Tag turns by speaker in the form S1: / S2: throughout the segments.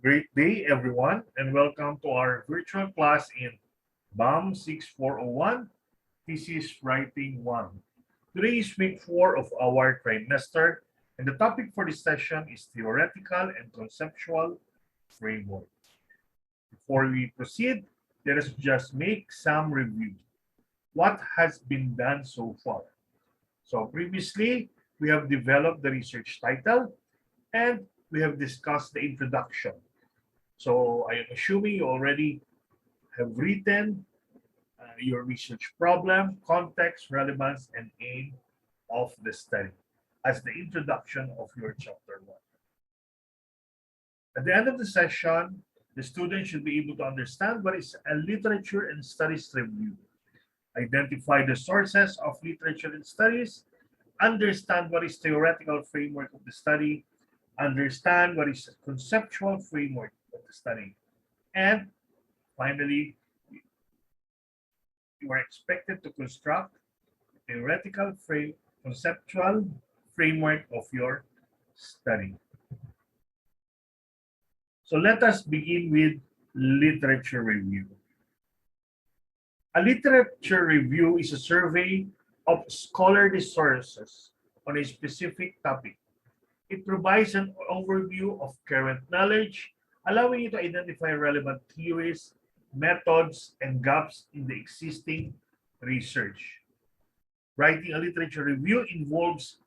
S1: Great day, everyone, and welcome to our virtual class in BAM 6401, Thesis Writing 1. Today is week 4 of our trimester, and the topic for this session is Theoretical and Conceptual Framework. Before we proceed, let us just make some review. What has been done so far? So previously, we have developed the research title and we have discussed the introduction. So I am assuming you already have written your research problem, context, relevance, and aim of the study as the introduction of your chapter 1. At the end of the session, the student should be able to understand what is a literature and studies review, identify the sources of literature and studies, understand what is theoretical framework of the study, understand what is conceptual framework of the study, and finally, you are expected to construct a theoretical conceptual framework of your study. So let us begin with literature review. A literature review is a survey of scholarly sources on a specific topic. It provides an overview of current knowledge, allowing you to identify relevant theories, methods, and gaps in the existing research. Writing a literature review involves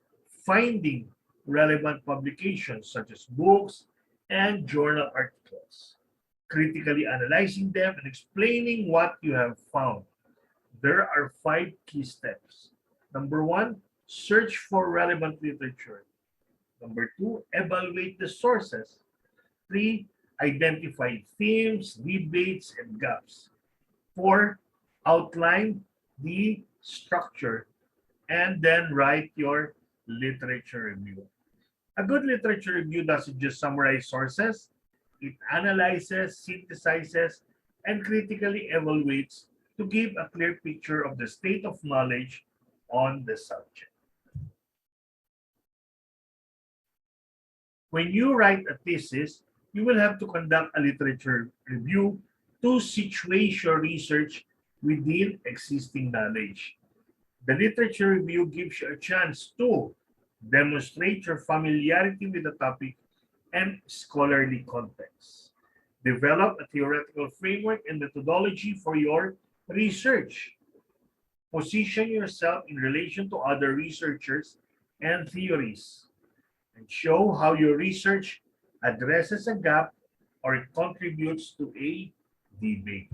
S1: finding relevant publications such as books and journal articles, critically analyzing them and explaining what you have found. There are 5 key steps. Number 1, search for relevant literature. Number 2, evaluate the sources. 3, identify themes, debates, and gaps. 4, outline the structure, and then write your literature review. A good literature review doesn't just summarize sources, it analyzes, synthesizes, and critically evaluates to give a clear picture of the state of knowledge on the subject. When you write a thesis, you will have to conduct a literature review to situate your research within existing knowledge. The literature review gives you a chance to demonstrate your familiarity with the topic and scholarly context. Develop a theoretical framework and methodology for your research. Position yourself in relation to other researchers and theories, and show how your research addresses a gap or it contributes to a debate.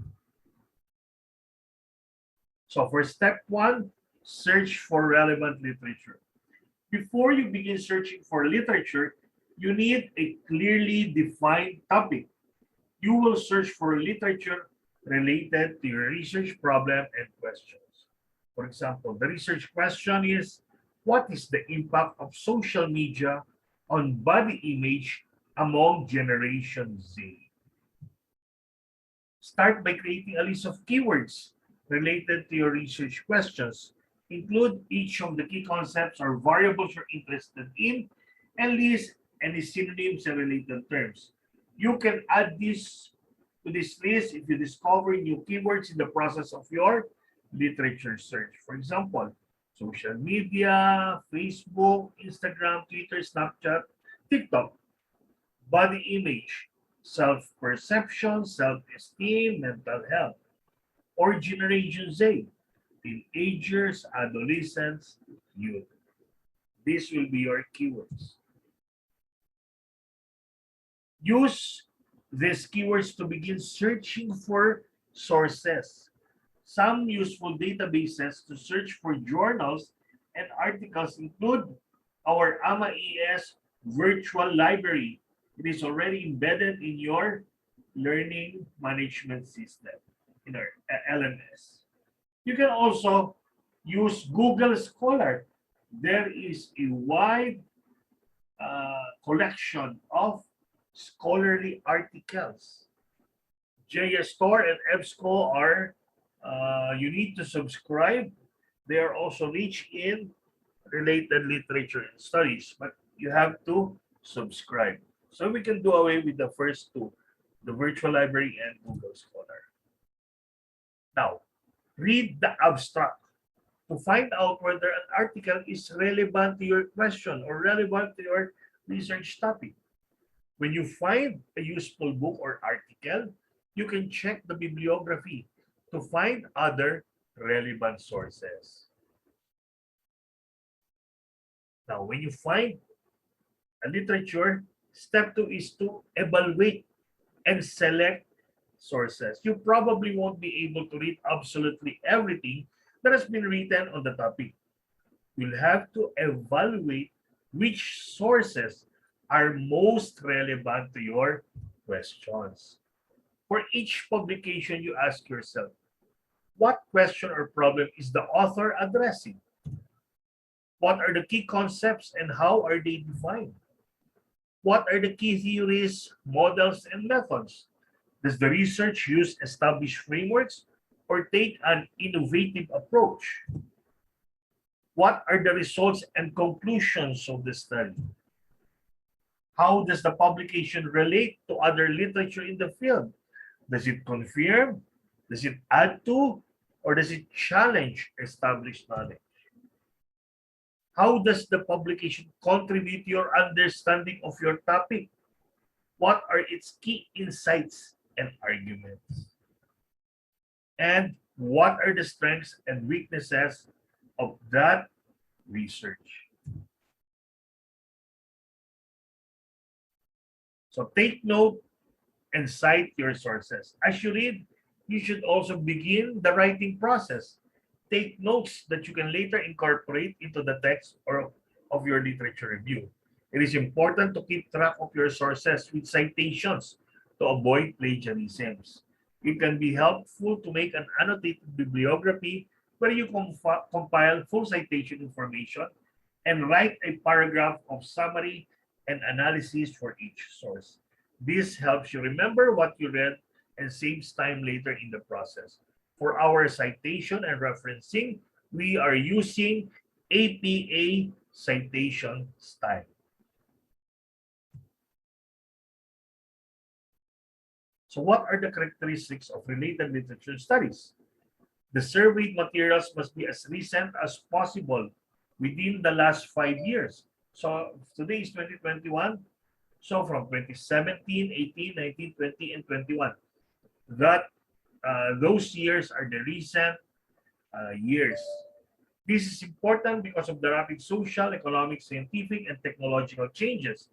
S1: So for step 1, search for relevant literature. Before you begin searching for literature, you need a clearly defined topic. You will search for literature related to your research problem and questions. For example, the research question is, what is the impact of social media on body image among Generation Z? Start by creating a list of keywords related to your research questions. Include each of the key concepts or variables you're interested in and list any synonyms and related terms. You can add this to this list if you discover new keywords in the process of your literature search. For example, social media, Facebook, Instagram, Twitter, Snapchat, TikTok, body image, self-perception, self-esteem, mental health, or Generation Z, teenagers, adolescents, youth. These will be your keywords. Use these keywords to begin searching for sources. Some useful databases to search for journals and articles include our AMA-ES virtual library. It is already embedded in your learning management system, in our LMS. You can also use Google Scholar. There is a wide collection of scholarly articles. JSTOR and EBSCO are, you need to subscribe. They are also rich in related literature and studies, but you have to subscribe. So we can do away with the first two, the virtual library and Google Scholar. Now, read the abstract to find out whether an article is relevant to your question or relevant to your research topic. When you find a useful book or article, you can check the bibliography to find other relevant sources. Now, when you find a literature, step two is to evaluate and select sources. You probably won't be able to read absolutely everything that has been written on the topic. You'll have to evaluate which sources are most relevant to your questions. For each publication, you ask yourself, what question or problem is the author addressing? What are the key concepts and how are they defined? What are the key theories, models, and methods? Does the research use established frameworks or take an innovative approach? What are the results and conclusions of the study? How does the publication relate to other literature in the field? Does it confirm? Does it add to? Or does it challenge established knowledge? How does the publication contribute to your understanding of your topic? What are its key insights and arguments? And what are the strengths and weaknesses of that research? So take note and cite your sources. As you read, you should also begin the writing process. Take notes that you can later incorporate into the text or of your literature review. It is important to keep track of your sources with citations to avoid plagiarisms. It can be helpful to make an annotated bibliography where you compile full citation information and write a paragraph of summary and analysis for each source. This helps you remember what you read and saves time later in the process. For our citation and referencing, we are using APA citation style. So what are the characteristics of related literature studies? The surveyed materials must be as recent as possible within the last 5 years. So today is 2021. So from 2017, 18, 19, 20, and 21. Those years are the recent years. This is important because of the rapid social, economic, scientific, and technological changes.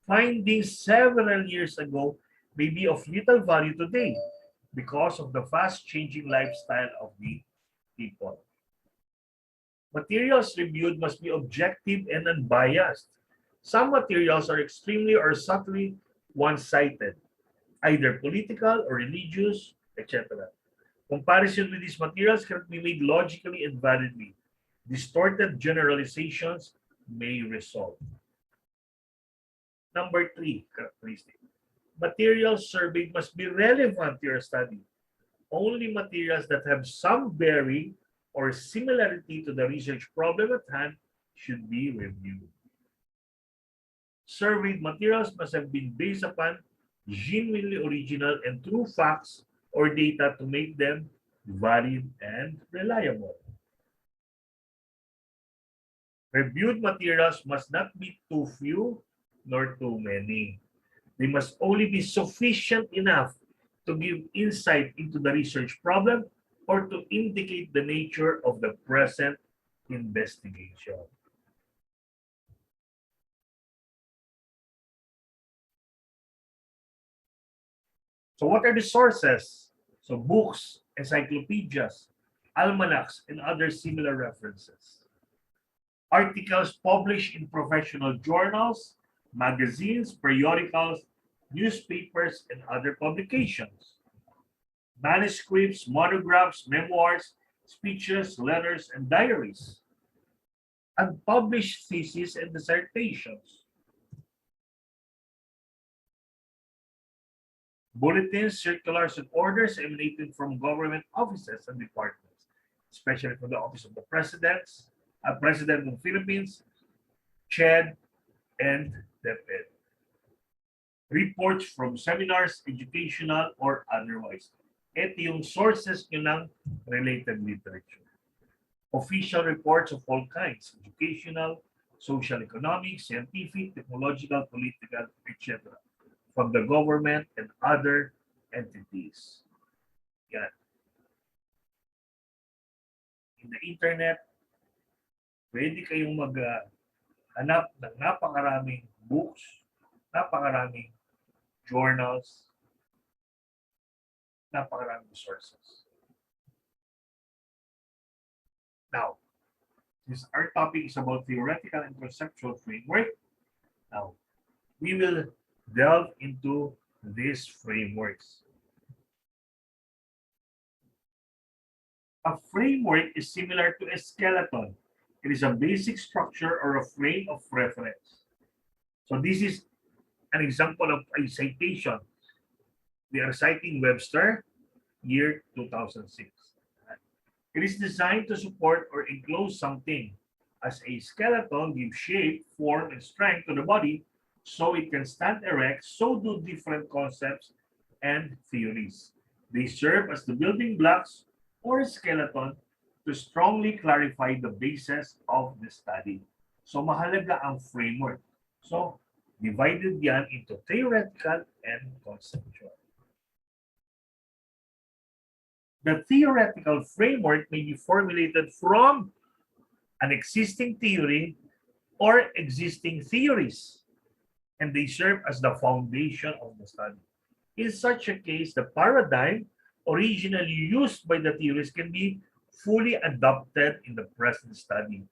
S1: Findings several years ago may be of little value today because of the fast changing lifestyle of the people. Materials reviewed must be objective and unbiased. Some materials are extremely or subtly one-sided, either political or religious, etc. Comparison with these materials cannot be made logically and validly. Distorted generalizations may result. Number three characteristic. Materials surveyed must be relevant to your study. Only materials that have some bearing or similarity to the research problem at hand should be reviewed. Surveyed materials must have been based upon genuinely original and true facts or data to make them valid and reliable. Reviewed materials must not be too few nor too many. They must only be sufficient enough to give insight into the research problem or to indicate the nature of the present investigation. So what are the sources? So books, encyclopedias, almanacs, and other similar references. Articles published in professional journals, magazines, periodicals, newspapers, and other publications. Manuscripts, monographs, memoirs, speeches, letters, and diaries. Unpublished theses and dissertations. Bulletins, circulars, and orders emanating from government offices and departments, especially from the Office of the President of the Philippines, CHED, and DepEd. reports from seminars, educational or otherwise. Ito yung sources nyo ng related literature. Official reports of all kinds, educational, social, economic, scientific, technological, political, etc. from the government and other entities. Yan. In the internet, pwede kayong maghanap ng napakaraming books, napakaraming journals, napakaraming sources. Now, since our topic is about theoretical and conceptual framework, now we will delve into these frameworks. A framework is similar to a skeleton. It is a basic structure or a frame of reference. So this is an example of a citation. We are citing Webster, year 2006. It is designed to support or enclose something. As a skeleton gives shape, form, and strength to the body so it can stand erect, so do different concepts and theories. They serve as the building blocks or skeleton to strongly clarify the basis of the study. So mahalaga ang framework. So divided yan into theoretical and conceptual. The theoretical framework may be formulated from an existing theory or existing theories, and they serve as the foundation of the study. In such a case, the paradigm originally used by the theories can be fully adopted in the present study.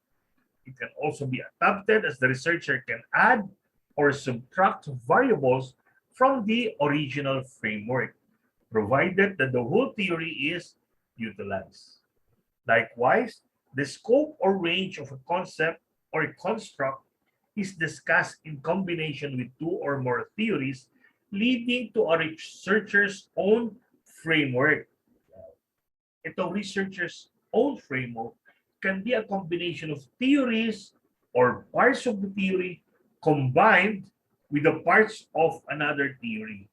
S1: It can also be adapted as the researcher can add or subtract variables from the original framework, provided that the whole theory is utilized. Likewise, the scope or range of a concept or a construct is discussed in combination with two or more theories, leading to a researcher's own framework. Ito, researcher's own framework can be a combination of theories or parts of the theory combined with the parts of another theory.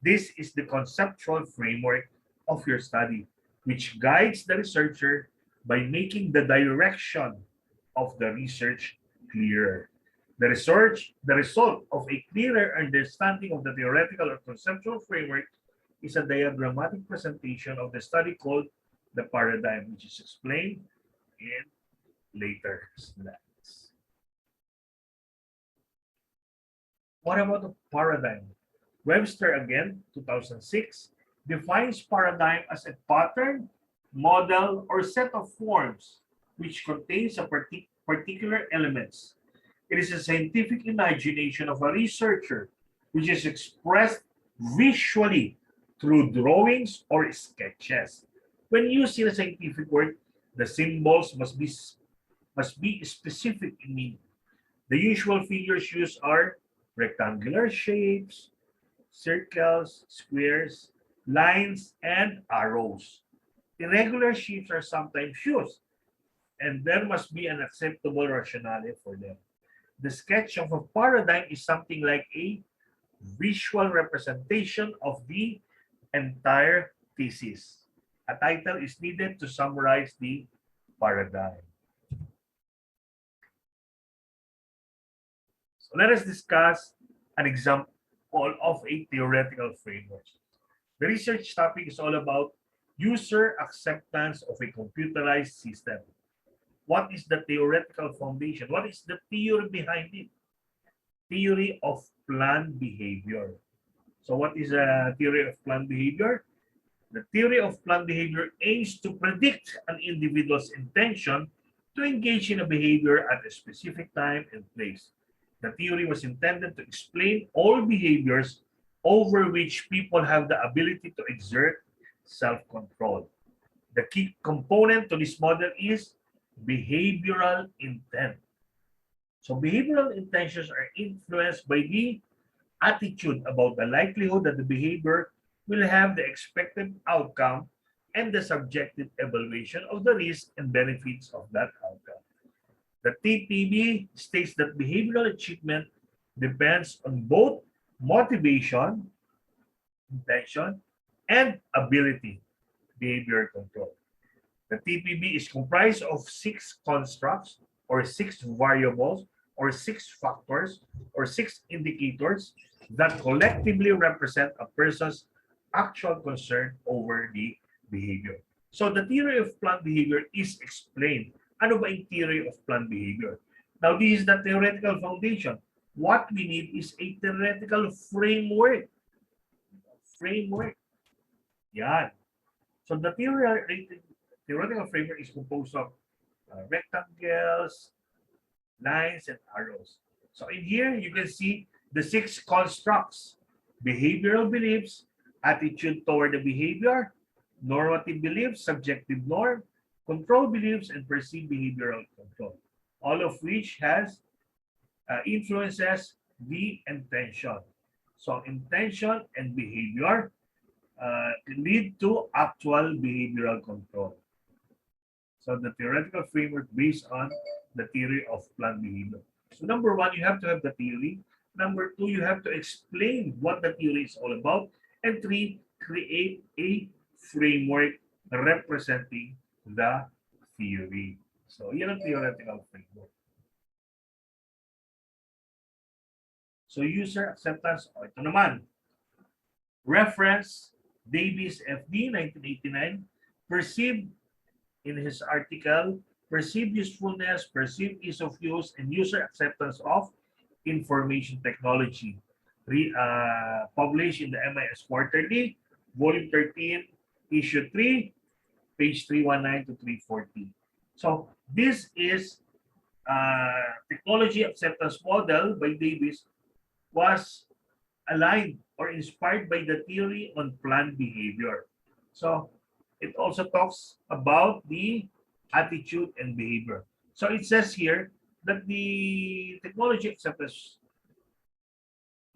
S1: This is the conceptual framework of your study, which guides the researcher by making the direction of the research clearer. The result of a clearer understanding of the theoretical or conceptual framework is a diagrammatic presentation of the study called the paradigm, which is explained in later slides. What about the paradigm? Webster, again, 2006, defines paradigm as a pattern, model, or set of forms which contains a particular elements. It is a scientific imagination of a researcher which is expressed visually through drawings or sketches. When used in a scientific work, the symbols must be specific in meaning. The usual figures used are rectangular shapes, circles, squares, lines, and arrows. Irregular shapes are sometimes used, and there must be an acceptable rationale for them. The sketch of a paradigm is something like a visual representation of the entire thesis. A title is needed to summarize the paradigm. So let us discuss an example of a theoretical framework. The research topic is all about user acceptance of a computerized system. What is the theoretical foundation? What is the theory behind it? Theory of planned behavior. So what is a theory of planned behavior? The theory of planned behavior aims to predict an individual's intention to engage in a behavior at a specific time and place. The theory was intended to explain all behaviors over which people have the ability to exert self-control. The key component to this model is behavioral intent. So behavioral intentions are influenced by the attitude about the likelihood that the behavior will have the expected outcome and the subjective evaluation of the risks and benefits of that outcome. The TPB states that behavioral achievement depends on both motivation, intention, and ability, behavior control. The TPB is comprised of 6 constructs or 6 variables or 6 factors or 6 indicators that collectively represent a person's actual concern over the behavior. So the theory of planned behavior is explained. Ano ba yung theory of planned behavior? Now, this is the theoretical foundation. What we need is a theoretical framework. Framework. Yan. So the theoretical framework is composed of rectangles, lines, and arrows. So in here, you can see the 6 constructs: behavioral beliefs, attitude toward the behavior, normative beliefs, subjective norm, control beliefs, and perceived behavioral control, all of which has influences the intention. So intention and behavior lead to actual behavioral control. So the theoretical framework based on the theory of planned behavior. So number one, you have to have the theory. Number two, you have to explain what the theory is all about. And three, create a framework representing the theory. So yan ang theoretical framework. So user acceptance, ito naman. Reference Davis FD 1989, perceived in his article, perceived usefulness, perceived ease of use, and user acceptance of information technology. Published in the MIS Quarterly, Volume 13, Issue 3, page 319 to 340. So this is technology acceptance model by Davis was aligned or inspired by the theory on planned behavior. So it also talks about the attitude and behavior. So it says here that the technology acceptance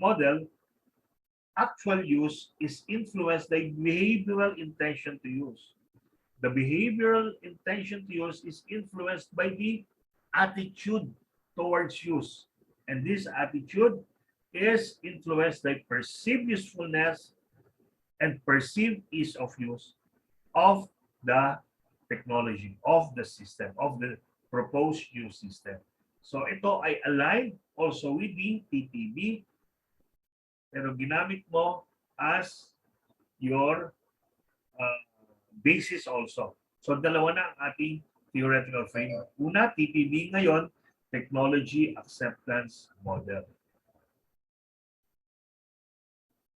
S1: model actual use is influenced by behavioral intention to use. The behavioral intention to use is influenced by the attitude towards use. And this attitude is influenced by perceived usefulness and perceived ease of use of the technology, of the system, of the proposed new system. So ito ay aligned also with the TTB, pero ginamit mo as your basis also. So dalawa na ang ating theoretical framework. Una, TTB, ngayon, Technology Acceptance Model.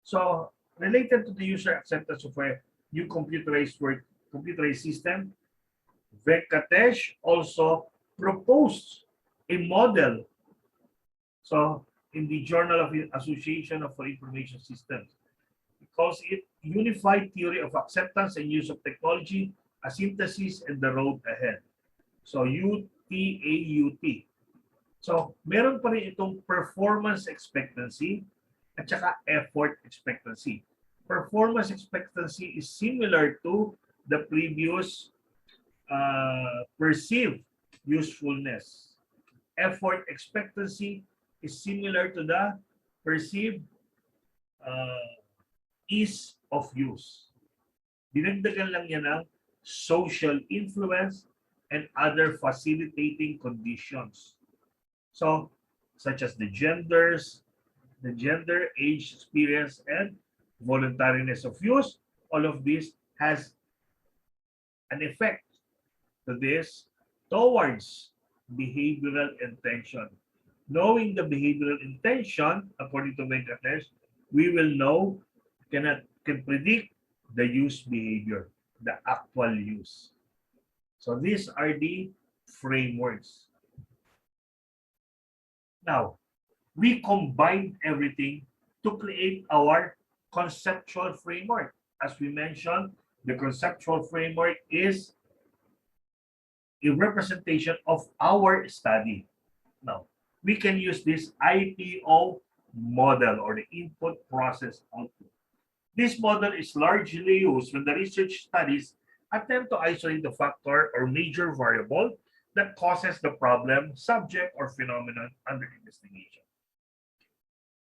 S1: So related to the user acceptance of a new computerized system, Venkatesh also proposed a model. So in the Journal of the Association of Information Systems, he calls it Unified Theory of Acceptance and Use of Technology, a Synthesis and the Road Ahead. So UTAUT. So meron pa rin itong performance expectancy at saka effort expectancy. Performance expectancy is similar to the previous perceived usefulness. Effort expectancy is similar to the perceived ease of use. Dinagdagan lang yan ng social influence and other facilitating conditions. So, such as the gender, age, experience, and voluntariness of use, all of this has an effect to this towards behavioral intention. Knowing the behavioral intention, according to Venkatesh, we will know, can predict the use behavior, the actual use. So these are the frameworks. Now, we combine everything to create our conceptual framework. As we mentioned, the conceptual framework is a representation of our study. Now, we can use this IPO model, or the input process output. This model is largely used when the research studies attempt to isolate the factor or major variable that causes the problem, subject, or phenomenon under investigation.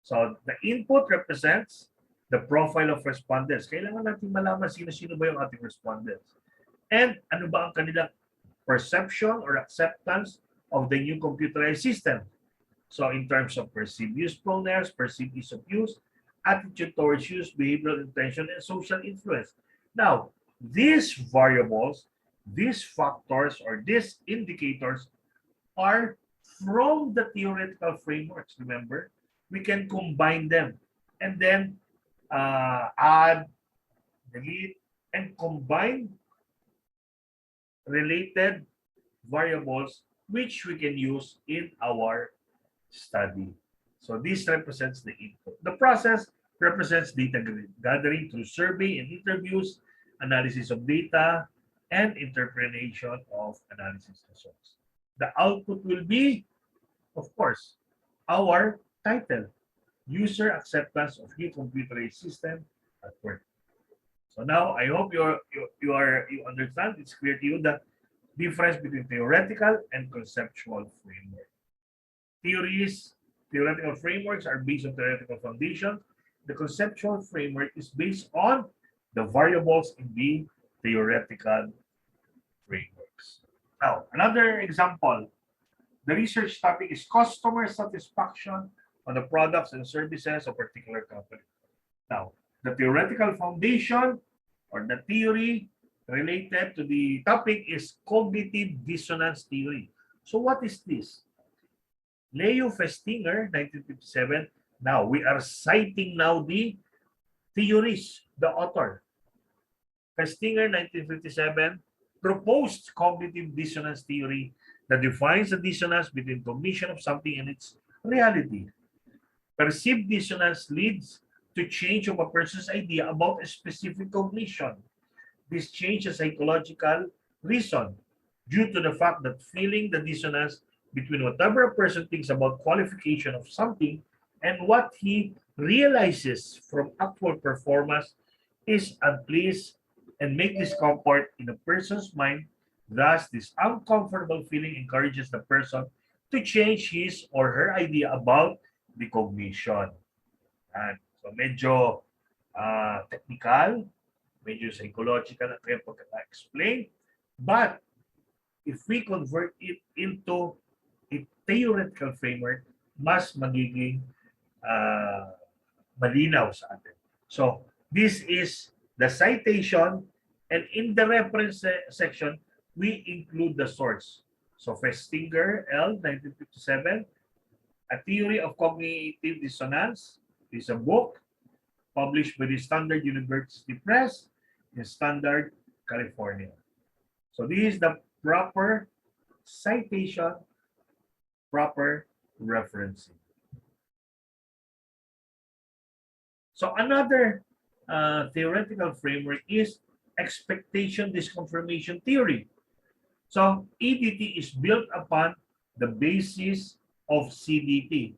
S1: So the input represents the profile of respondents. Kailangan natin malaman sino-sino ba yung ating respondents. And ano ba ang kanilang perception or acceptance of the new computerized system. So in terms of perceived usefulness, perceived ease of use, attitude towards use, behavioral intention, and social influence. Now, these variables, these factors, or these indicators are from the theoretical frameworks. Remember, we can combine them and then add, delete, and combine related variables which we can use in our study. So this represents the input. The process represents data gathering through survey and interviews, analysis of data, and interpretation of analysis results. The output will be, of course, our title, User Acceptance of New Computerized System at Work. So now I hope you understand, it's clear to you the difference between theoretical and conceptual framework. Theoretical frameworks are based on theoretical foundation. The conceptual framework is based on the variables in the theoretical frameworks. Now, another example, the research topic is customer satisfaction on the products and services of a particular company. Now, the theoretical foundation or the theory related to the topic is cognitive dissonance theory. So what is this? Leo Festinger, 1957. Now, we are citing now the theories, the author. Festinger, 1957, proposed cognitive dissonance theory that defines the dissonance between cognition of something and its reality. Perceived dissonance leads to change of a person's idea about a specific cognition. This change is psychological reason due to the fact that feeling the dissonance between whatever a person thinks about qualification of something and what he realizes from actual performance is unpleased and make discomfort in a person's mind. Thus, this uncomfortable feeling encourages the person to change his or her idea about the cognition. And so medyo technical, medyo psychological at kaya pagkaka-explain. But if we convert it into a theoretical framework, mas magiging malinaw sa atin. So, this is the citation, and in the reference section, we include the source. So, Festinger, L, 1957, A Theory of Cognitive Dissonance is a book published by the Standard University Press in Standard, California. So, this is the proper citation, proper referencing. So another theoretical framework is expectation disconfirmation theory. So EDT is built upon the basis of CDT.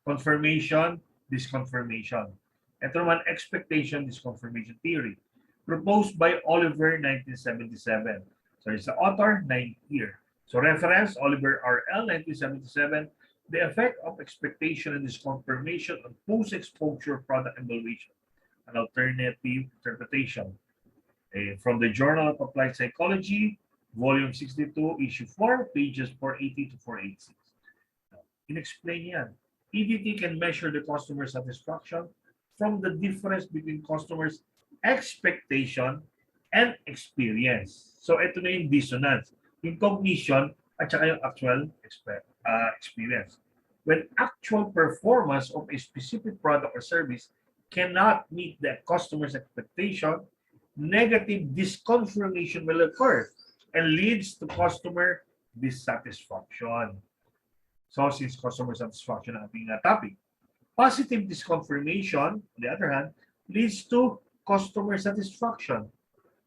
S1: Confirmation, disconfirmation. Ito naman, expectation disconfirmation theory. Proposed by Oliver, 1977. So it's the author, 9th year. So reference, Oliver R.L., 1977. The effect of expectation and disconfirmation on post-exposure product evaluation, an alternative interpretation. From the Journal of Applied Psychology, Volume 62, Issue 4, pages 480 to 486. In-explain yan. EDT can measure the customer satisfaction from the difference between customers' expectation and experience. So ito na yung dissonance, yung cognition at saka yung actual experience. When actual performance of a specific product or service cannot meet the customer's expectation, negative disconfirmation will occur and leads to customer dissatisfaction. So since customer satisfaction ang ating topic, positive disconfirmation, on the other hand, leads to customer satisfaction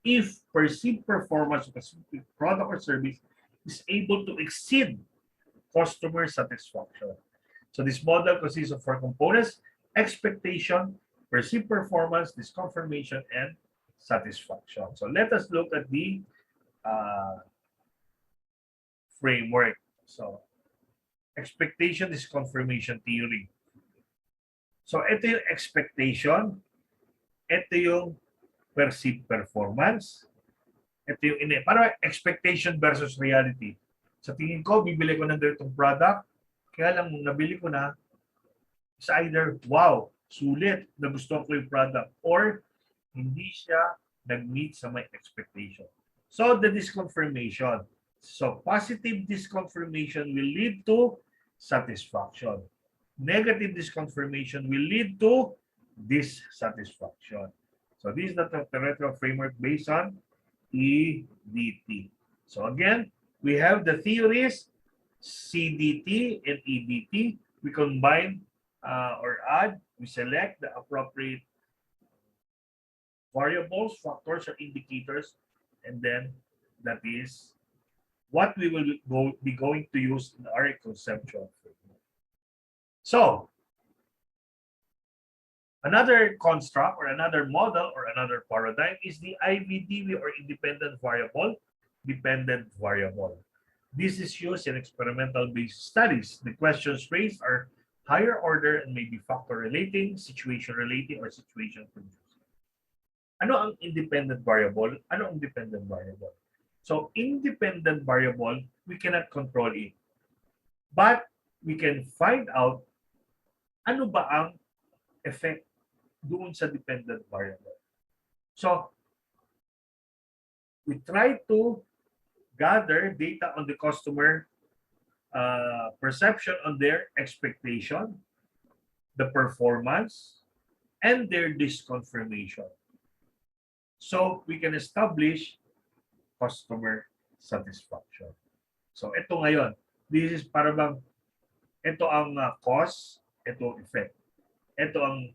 S1: if perceived performance of a specific product or service is able to exceed customer satisfaction. So this model consists of 4 components: expectation, perceived performance, disconfirmation, and satisfaction. So let us look at the framework. So, expectation is confirmation theory. So, ito yung expectation, ito yung perceived performance, ito yung para expectation versus reality. Sa tingin ko, bibili ko ng ganitong product, kaya lang nung nabili ko na, it's either, wow, sulit, nagustuhan ko yung product, or hindi siya nag-meet sa my expectation. So, the disconfirmation. So, positive disconfirmation will lead to satisfaction. Negative disconfirmation will lead to dissatisfaction. So, this is the theoretical framework based on EDT. So, again, we have the theories CDT and EDT. We combine or add, we select the appropriate variables, factors, or indicators, and then that is what we will be going to use in our conceptual framework. So, another construct or another model or another paradigm is the IVDV or independent variable dependent variable. This is used in experimental-based studies. The questions raised are higher order and may be factor relating, situation relating, or situation producing. Ano ang independent variable? Ano ang dependent variable? So, independent variable, we cannot control it. But we can find out ano ba ang effect doon sa dependent variable. So, we try to gather data on the customer perception on their expectation, the performance, and their disconfirmation. So, we can establish customer satisfaction. So, ito ngayon. This is para bang, ito ang cause, ito ang effect. Ito ang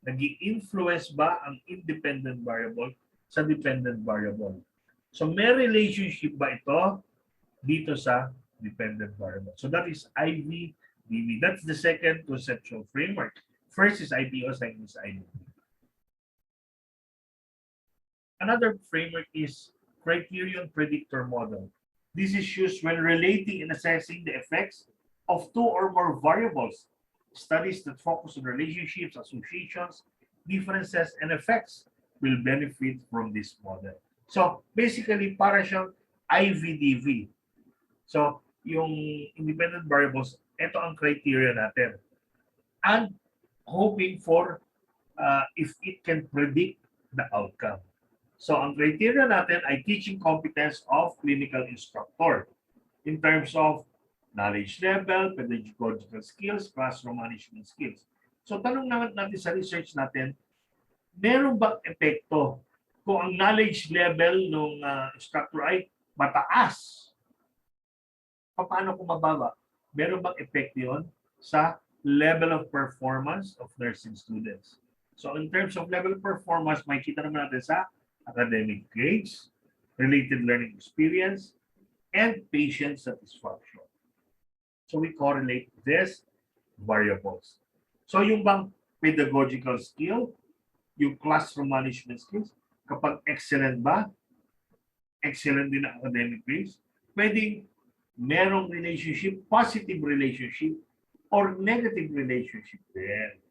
S1: nag-i-influence ba ang independent variable sa dependent variable. So, may relationship ba ito dito sa dependent variable? So, that is IVDV. That's the second conceptual framework. First is IPO, second is IVDV. Another framework is criterion predictor model. This is used when relating and assessing the effects of two or more variables. Studies that focus on relationships, associations, differences, and effects will benefit from this model. So, basically, para siyang IVDV. So, yung independent variables, ito ang criteria natin. And hoping for if it can predict the outcome. So, ang criteria natin ay teaching competence of clinical instructor in terms of knowledge level, pedagogical skills, classroom management skills. So, tanong naman natin sa research natin, meron bang epekto kung ang knowledge level ng instructor ay mataas? Paano kung mababa? Meron bang epekto yun sa level of performance of nursing students? So, in terms of level of performance, makikita naman natin sa academic grades, related learning experience, and patient satisfaction. So we correlate these variables. So yung bang pedagogical skill, yung classroom management skills, kapag excellent ba, excellent din ang academic grades, pwedeng merong relationship, positive relationship, or negative relationship din.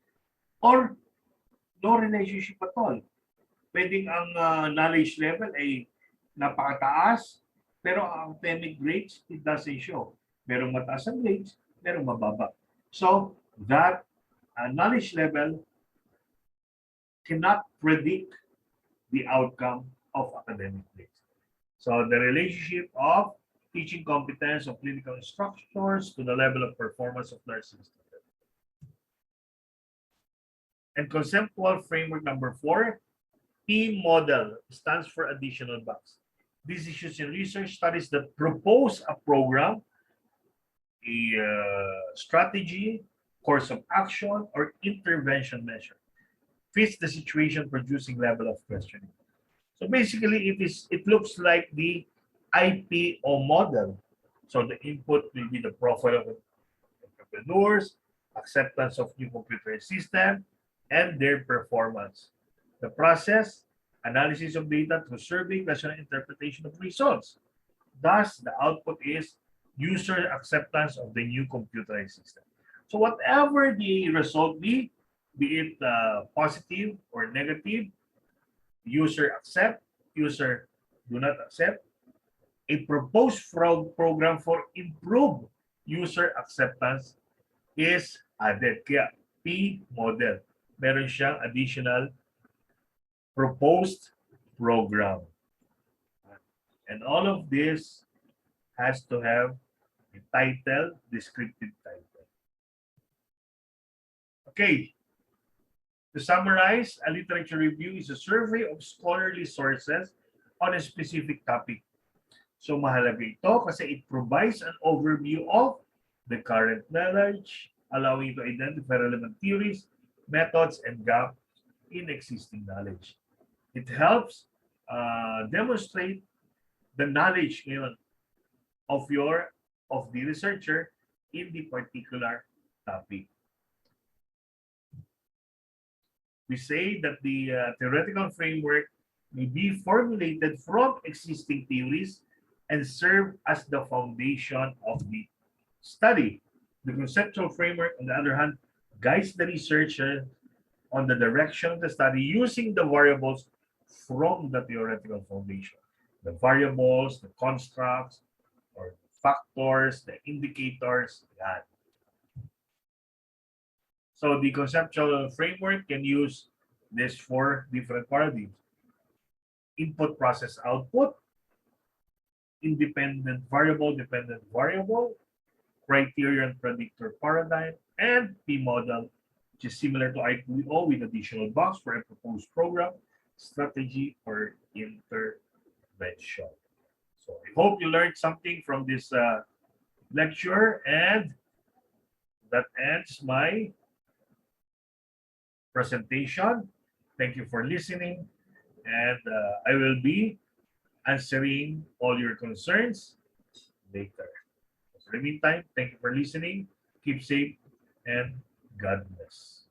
S1: Or no relationship at all. Pwedeng ang knowledge level ay napakataas, pero ang academic grades, it doesn't show. Merong mataas ang grades, merong mababa. So, that knowledge level cannot predict the outcome of academic grades. So, the relationship of teaching competence of clinical instructors to the level of performance of nursing students. And conceptual framework number 4, P model stands for additional box. This is used in research studies that propose a program, a strategy, course of action, or intervention measure. Fits the situation producing level of questioning. So basically, it looks like the IPO model. So the input will be the profile of entrepreneurs, acceptance of new computer system, and their performance. The process, analysis of data through survey, question, and interpretation of results. Thus, the output is user acceptance of the new computerized system. So whatever the result be it positive or negative, user accept, user do not accept, a proposed program for improved user acceptance is added. Kaya P model, meron siyang additional proposed program. And all of this has to have a title, descriptive title. Okay, to summarize, a literature review is a survey of scholarly sources on a specific topic. So mahalaga ito kasi it provides an overview of the current knowledge, allowing you to identify relevant theories, methods, and gaps in existing knowledge. It helps demonstrate the knowledge ngayon of the researcher in the particular topic. We say that the theoretical framework may be formulated from existing theories and serve as the foundation of the study. The conceptual framework, on the other hand, guides the researcher on the direction of the study using the variables from the theoretical foundation. The variables, the constructs, or factors, the indicators, yan. So the conceptual framework can use these four different paradigms. Input, process, output, independent variable, dependent variable, criterion, predictor, paradigm, and P model, which is similar to I2O with additional box for a proposed program, strategy, or intervention. So I hope you learned something from this lecture, and that ends my presentation. Thank you for listening, and I will be answering all your concerns later. For the meantime, thank you for listening. Keep safe, and God bless.